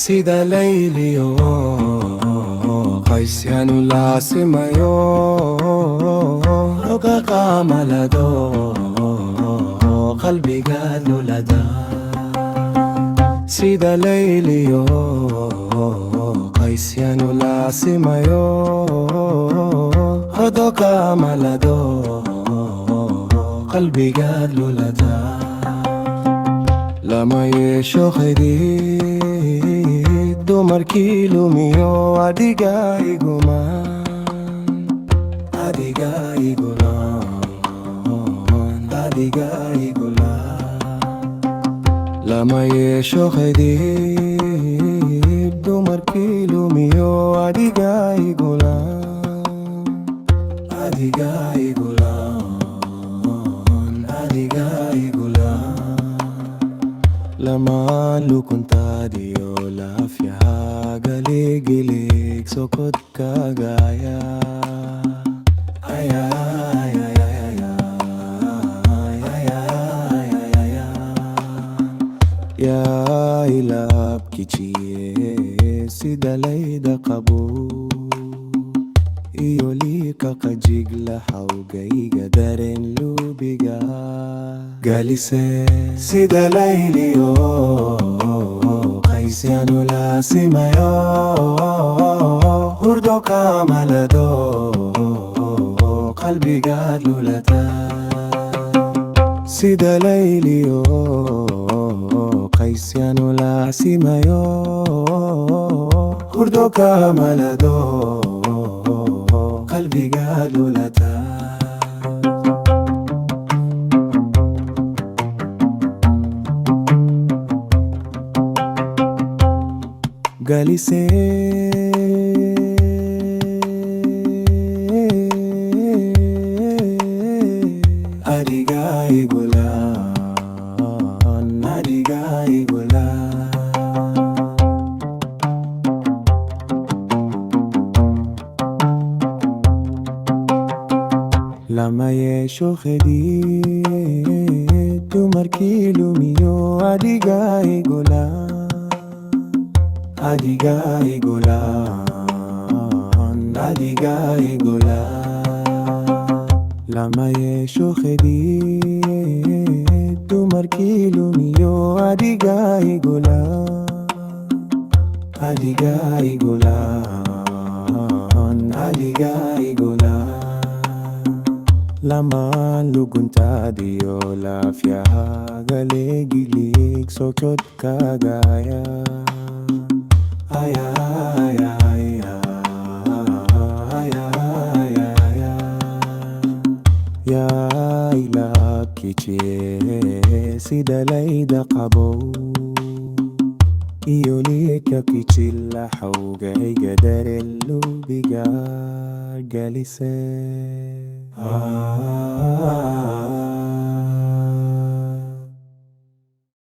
Sida layliyo qaysiyanu laasimayo roga qaamalado qalbiga lulada Sida layliyo qaysiyanu laasimayo roga qaamalado qalbiga lulada lama yeesho xidhiidh dumarkii lumiyo adiga igulaan lama yeesho xidhiidh dumarkii lumiyo adiga igulaan lama lukuntaadiyo laafyaha galigilig sokod kagaya yaa ilabkijiye sida layda qabo iyo liika qajigla xawgayga dareen lubiga galise sida layliyo qaysyanu laasimayo hurdo kaamalado qalbiga lulata sida layliyo qaysyanu laasimayo hurdo kaamalado qalbiga lulata galise adiga igulaan lama yeesho xidhiidh dumarkii lumiyo adiga igulaan lama yeesho xidhiidh dumarkii lumiyo adiga igulaan lama luguntaadiyo laafyaha galigilig sokod kagaya yaa ilabkijiye sida layda qabo iyo liika kijila xawgayga dareen lubiga galise